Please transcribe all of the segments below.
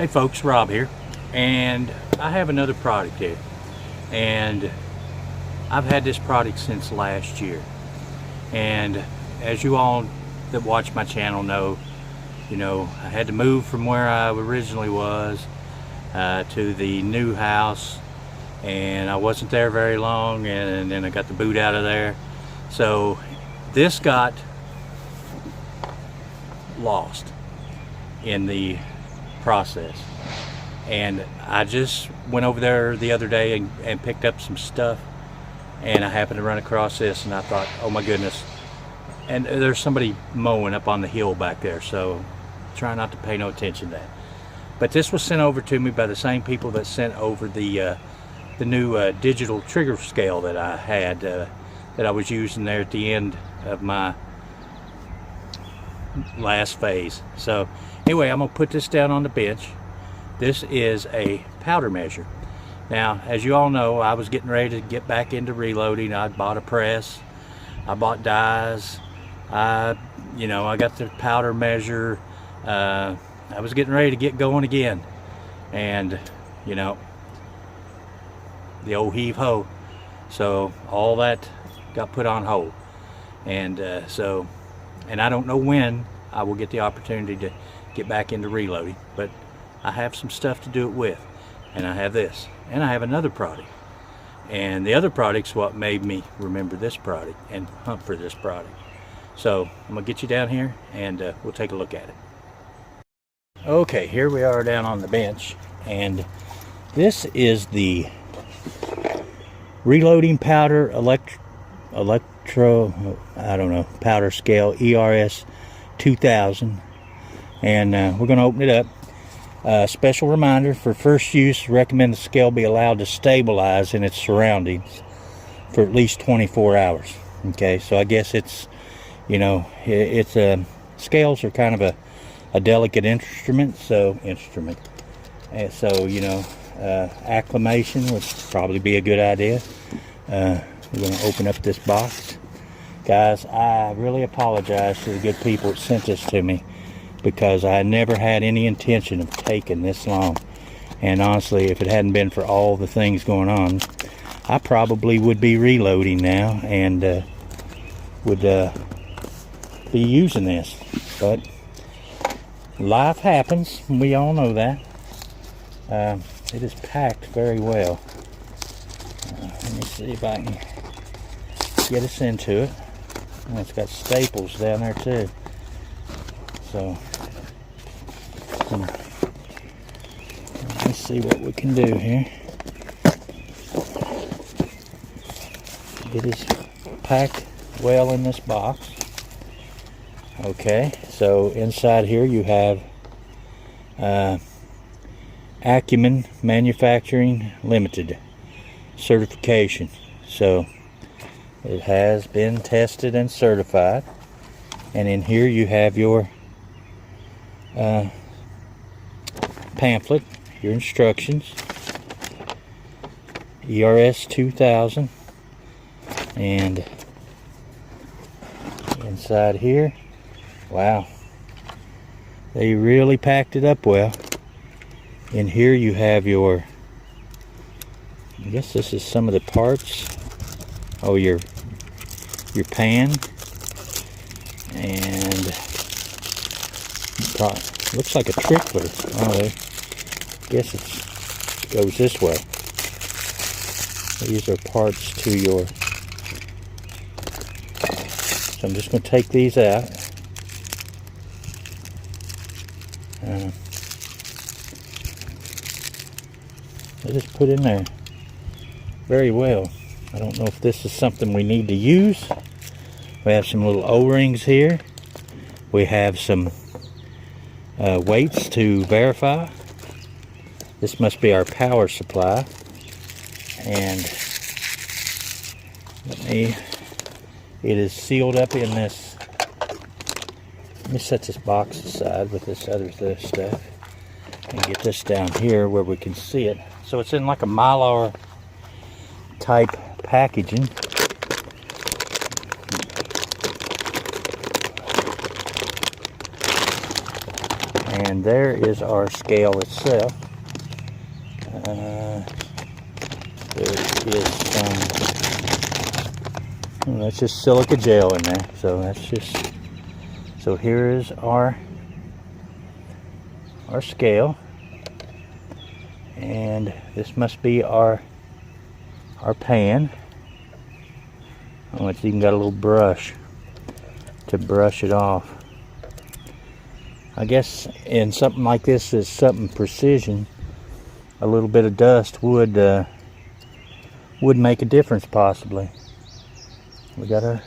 Hey folks, Rob here, and I have another product here, and I've had this product since last year, and as you all that watch my channel know, I had to move from where I originally was to the new house, and I wasn't there very long, and then I got the boot out of there. So this got lost in the process, and I just went over there the other day and picked up some stuff, and I happened to run across this, and I thought, oh my goodness. And there's somebody mowing up on the hill back there, so try not to pay no attention to that. But this was sent over to me by the same people that sent over the new digital trigger scale that I had, that I was using there at the end of my last phase. So anyway, I'm gonna put this down on the bench. This is a powder measure. Now, as you all know, I was getting ready to get back into reloading. I bought a press, I bought dies, I got the powder measure. I was getting ready to get going again, and the old heave-ho. So all that got put on hold, and and I don't know when I will get the opportunity to get back into reloading, but I have some stuff to do it with, and I have this, and I have another product, and the other product's what made me remember this product and hunt for this product. So I'm gonna get you down here, and we'll take a look at it. Okay, here we are down on the bench, and this is the reloading powder powder scale ERS 2000, and we're going to open it up. Special reminder: for first use, recommend the scale be allowed to stabilize in its surroundings for at least 24 hours. Okay, so I guess it's scales are kind of a delicate instrument, so acclimation would probably be a good idea. We're going to open up this box. Guys, I really apologize to the good people that sent this to me, because I never had any intention of taking this long. And honestly, if it hadn't been for all the things going on, I probably would be reloading now and would be using this. But life happens, and we all know that. It is packed very well. Let me see if I can get us into it. And it's got staples down there too. So let me see what we can do here. It is packed well in this box. Okay, so inside here you have Acumen Manufacturing Limited certification. So it has been tested and certified. And in here you have your pamphlet, your instructions, ERS 2000, and inside here, wow, they really packed it up well. In here you have your, I guess this is some of the parts. Oh, your pan, and looks like a trickler. Oh, I guess it goes this way. These are parts to your. So I'm just going to take these out. They're just put in there very well. I don't know if this is something we need to use. We have some little O-rings here. We have some weights to verify. This must be our power supply. And it is sealed up in this. Let me set this box aside with this other stuff and get this down here where we can see it. So it's in like a Mylar type packaging. And there is our scale itself. There is some, well, that's just silica gel in there. So that's just, so here is our scale. And this must be our pan. Oh, it's even got a little brush to brush it off. I guess in something like this is something precision, a little bit of dust would make a difference possibly. We got a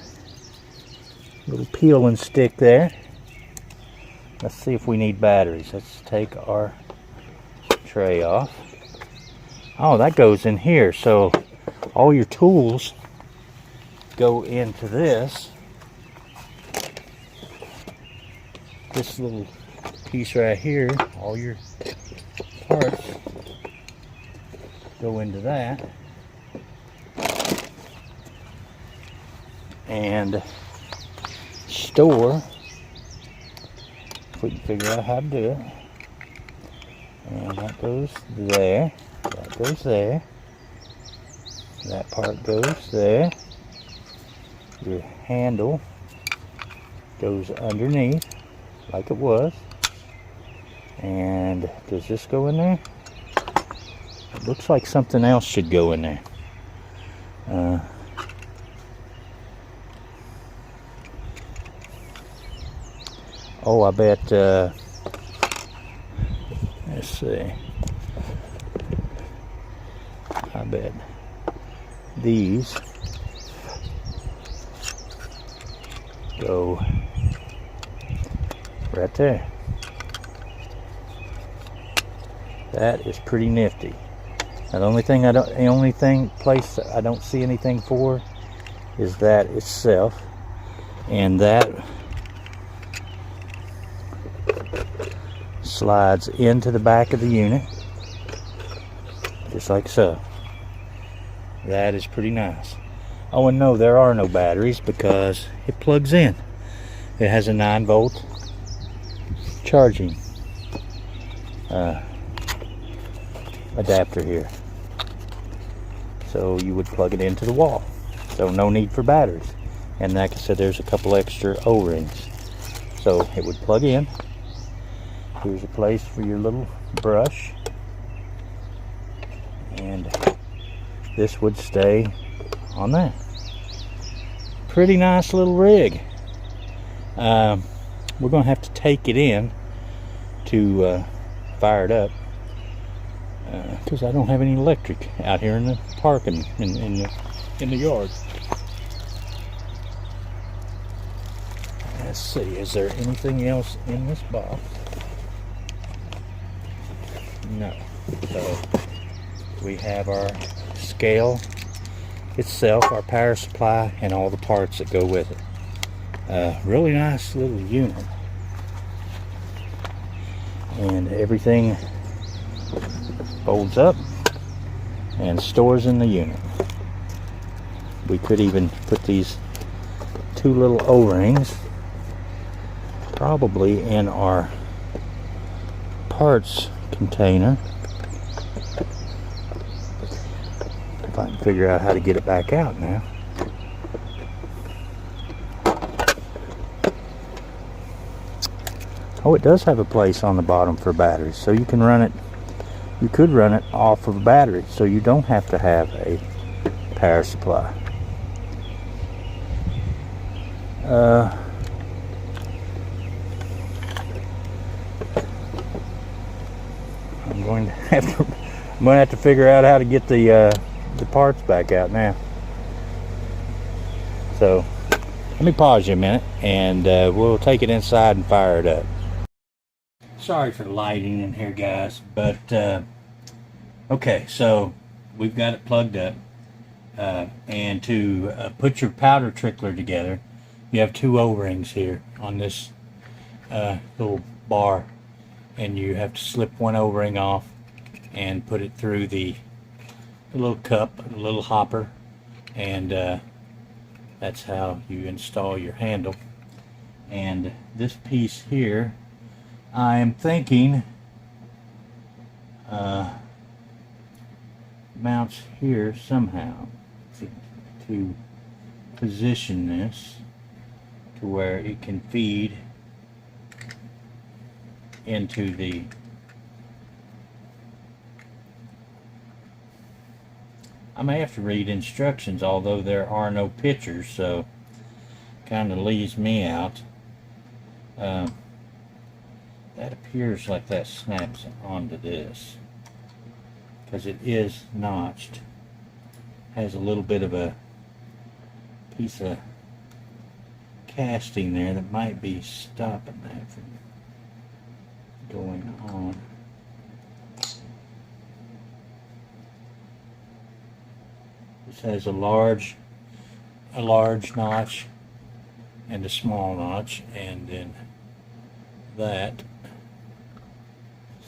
little peeling stick there. Let's see if we need batteries. Let's take our tray off. Oh, that goes in here. So all your tools go into this little piece right here. All your parts go into that, and store, if we can figure out how to do it. And that goes there, that goes there, that part goes there, your handle goes underneath like it was. And does this go in there? It looks like something else should go in there. Oh, I bet, let's see. I bet these go right there. That is pretty nifty. Now, the only place I don't see anything for is that itself, and that slides into the back of the unit, just like so. That is pretty nice. Oh, and no, there are no batteries because it plugs in. It has a 9-volt charging adapter here, so you would plug it into the wall, so no need for batteries. And like I said, there's a couple extra O-rings, so it would plug in. Here's a place for your little brush, and this would stay on that. Pretty nice little rig. We're gonna have to take it in to fire it up, because I don't have any electric out here in the parking in the yard. Let's see, is there anything else in this box? No. So we have our scale itself, our power supply, and all the parts that go with it. Really nice little unit, and everything folds up and stores in the unit. We could even put these 2 little O-rings probably in our parts container, if I can figure out how to get it back out now. Oh, it does have a place on the bottom for batteries, so you can run it, you could run it off of a battery, so you don't have to have a power supply. I'm going to have to figure out how to get the parts back out now. So let me pause you a minute, and we'll take it inside and fire it up. Sorry for the lighting in here, guys, but okay, so we've got it plugged up, and to put your powder trickler together, you have 2 O-rings here on this little bar, and you have to slip one O-ring off and put it through the little cup, the little hopper, and that's how you install your handle. And this piece here I am thinking mounts here somehow to position this to where it can feed into the I may have to read instructions, although there are no pictures, so kind of leaves me out. That appears like that snaps onto this because it is notched. Has a little bit of a piece of casting there that might be stopping that from going on. This has a large notch and a small notch, and then that.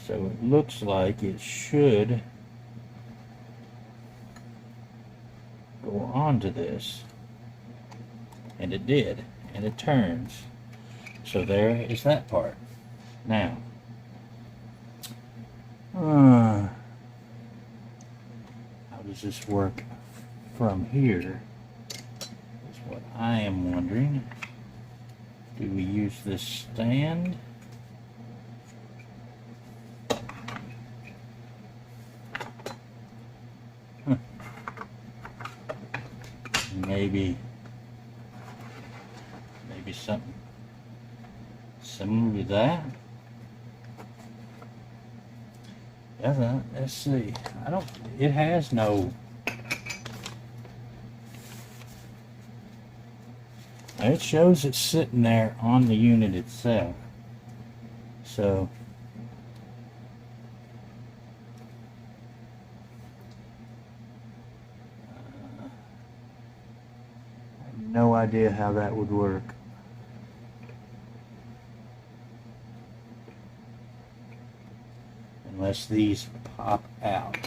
So it looks like it should go onto this, and it did, and it turns. So there is that part. Now, how does this work from here? Is what I am wondering. Do we use this stand? Maybe something similar to that. Yeah, let's see. It has no. It shows it's sitting there on the unit itself. So I have no idea how that would work. Unless these pop out.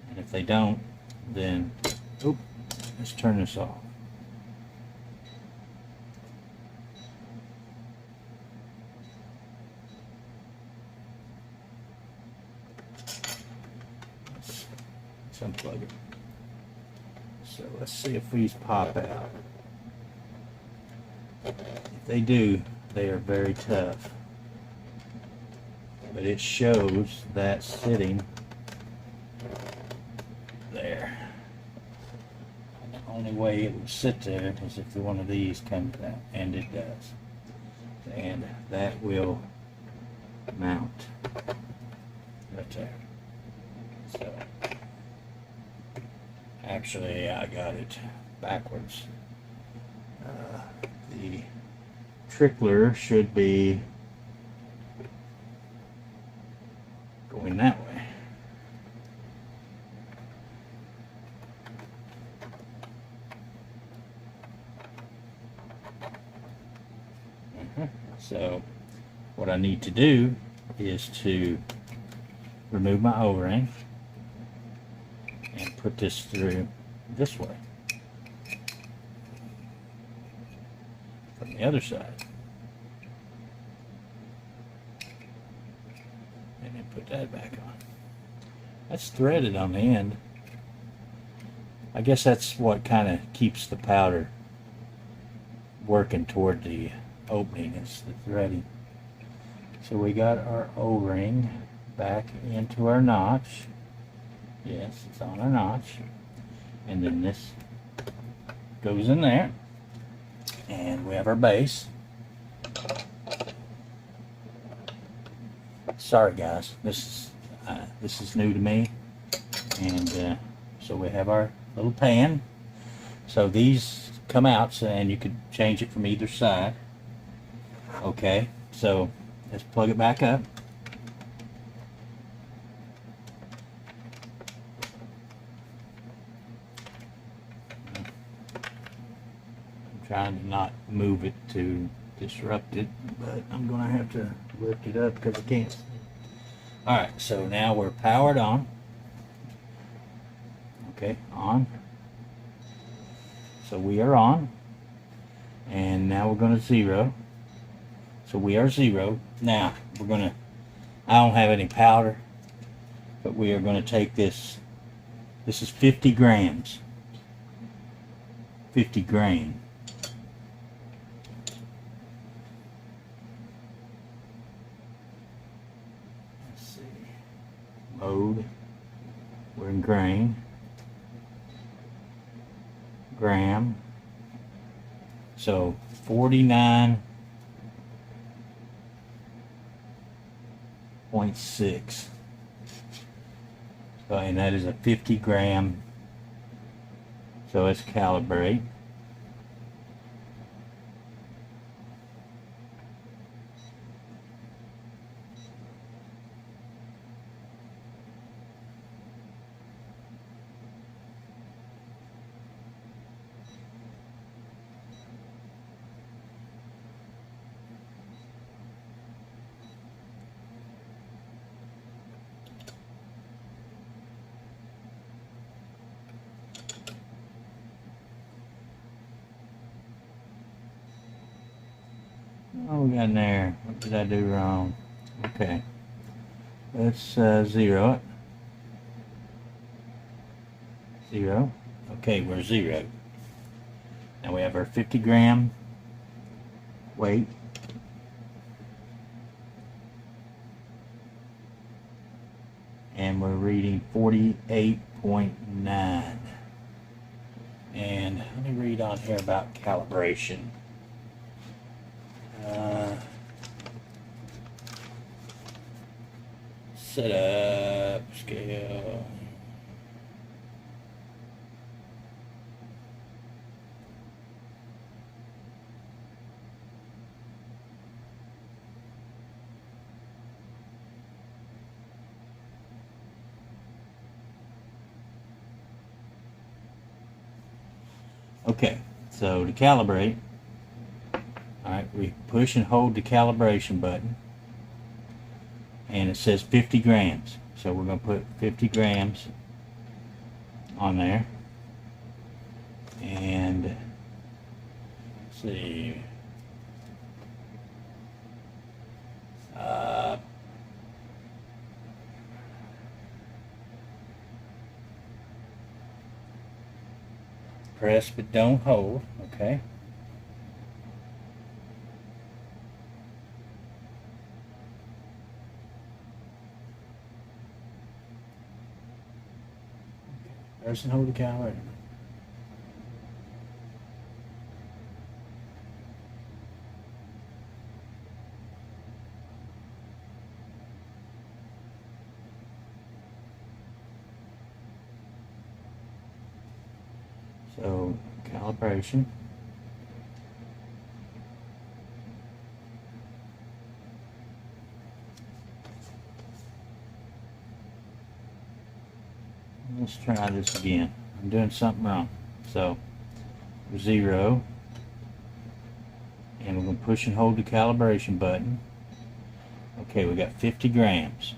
And if they don't, then, let's turn this off. Let's unplug it. So let's see if these pop out. If they do, they are very tough. But it shows that sitting there. And the only way it would sit there is if one of these comes out, and it does. And that will mount right there. So actually I got it backwards. The trickler should be going that way. So what I need to do is to remove my O-ring and put this through this way. From the other side. And then put that back on. That's threaded on the end. I guess that's what kind of keeps the powder working toward the opening, is the threading. So we got our O-ring back into our notch. Yes, it's on our notch. And then this goes in there. And we have our base. Sorry guys, this is new to me, and so we have our little pan. So these come out, and you could change it from either side. Okay, so let's plug it back up. Trying to not move it to disrupt it, but I'm going to have to lift it up because I can't. Alright, so now we're powered on. Okay, on. So we are on. And now we're going to 0. So we are 0. Now we're going to, I don't have any powder, but we are going to take this. This is 50 grams. 50 grain. Let's see. Mode. We're in grain. Gram. So 49.6. So, and that is a 50 gram. So let's calibrate. Oh, we got in there. What did I do wrong? Okay. Let's 0 it. 0. Okay, we're 0. Now we have our 50 gram weight. And we're reading 48.9. And let me read on here about calibration. Setup, scale. Okay, so to calibrate, alright, we push and hold the calibration button, and it says 50 grams. So we're going to put 50 grams on there, and let's see, press but don't hold, okay. Press and hold the calibrator. So, calibration. Let's try this again. I'm doing something wrong. So, 0. And we're going to push and hold the calibration button. Okay, we got 50 grams.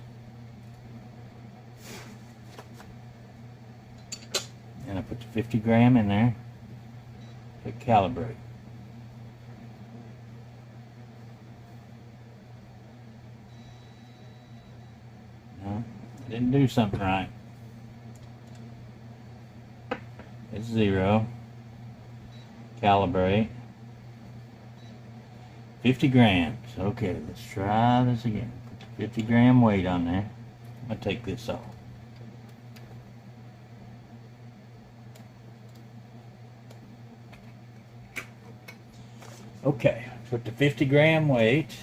And I put the 50 gram in there. Hit calibrate. No, I didn't do something right. It's 0. Calibrate. 50 grams. Okay, let's try this again. Put the 50 gram weight on there. I'm going to take this off. Okay, put the 50 gram weight.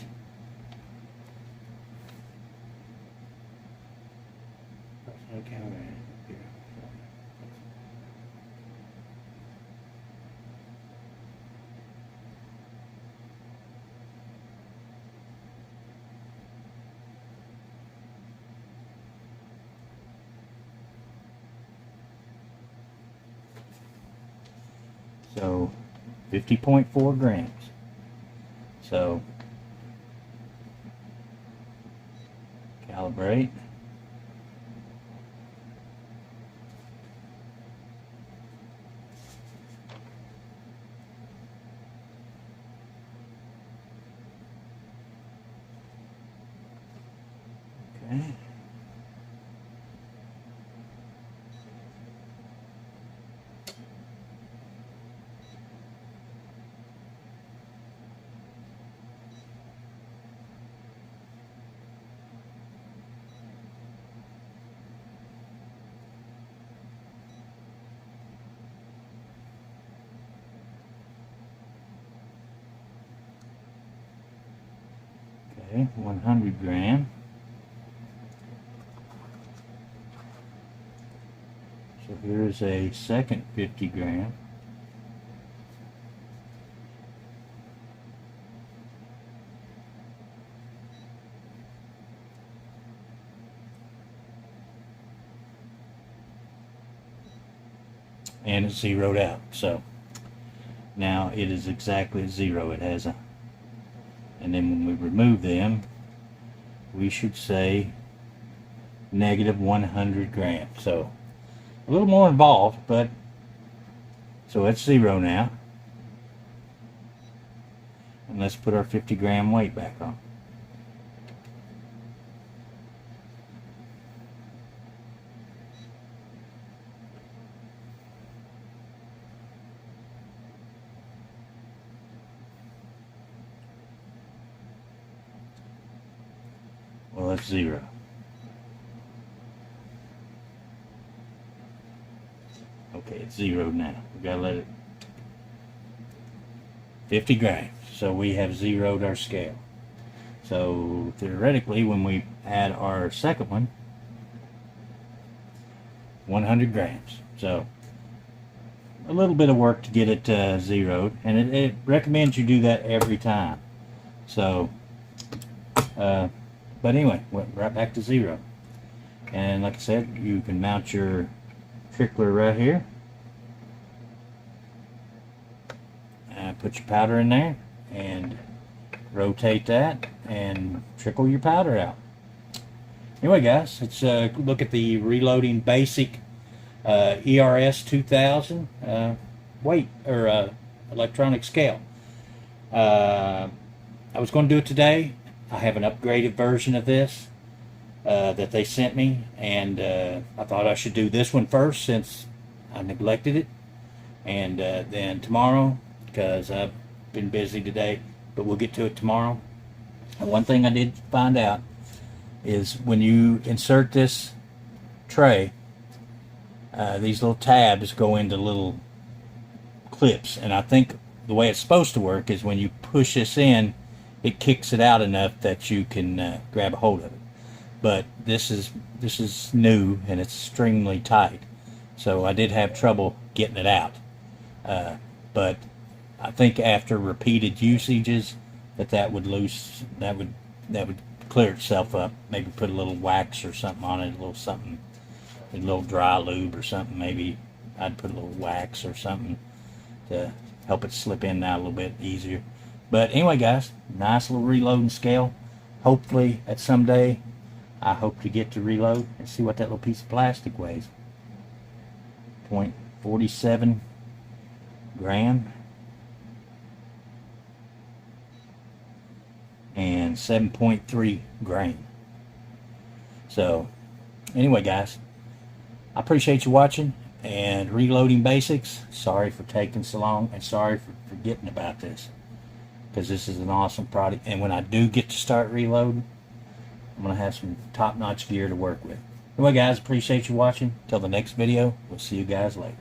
So 50.4 grams. So calibrate. Okay, 100 gram. So here's a second 50 gram. And it's zeroed out. So now it is exactly 0. It has a, and then when we remove them, we should say negative 100 grams. So a little more involved, but so it's 0 now. And let's put our 50 gram weight back on. Well, that's 0. Okay, it's 0 now. We gotta let it 50 grams. So we have zeroed our scale. So theoretically, when we add our second one, 100 grams. So a little bit of work to get it zeroed, and it recommends you do that every time. So, but anyway, went right back to 0. And like I said, you can mount your trickler right here. Put your powder in there and rotate that and trickle your powder out. Anyway, guys, let's look at the Reloading Basic ERS 2000 weight or electronic scale. I was going to do it today. I have an upgraded version of this that they sent me, and I thought I should do this one first since I neglected it, and then tomorrow, because I've been busy today, but we'll get to it tomorrow. And one thing I did find out is when you insert this tray, these little tabs go into little clips, and I think the way it's supposed to work is when you push this in, it kicks it out enough that you can grab a hold of it. But this is new and it's extremely tight, so I did have trouble getting it out. But I think after repeated usages that would clear itself up. Maybe put a little wax or something on it, a little something, a little dry lube or something. Maybe I'd put a little wax or something to help it slip in now a little bit easier. But anyway, guys, nice little reloading scale. Hopefully at some day I hope to get to reload and see what that little piece of plastic weighs. 0.47 gram and 7.3 grain. So anyway, guys, I appreciate you watching and Reloading Basics. Sorry for taking so long, and sorry for forgetting about this, because this is an awesome product, and when I do get to start reloading, I'm going to have some top-notch gear to work with. Anyway, guys, appreciate you watching. Till the next video, we'll see you guys later.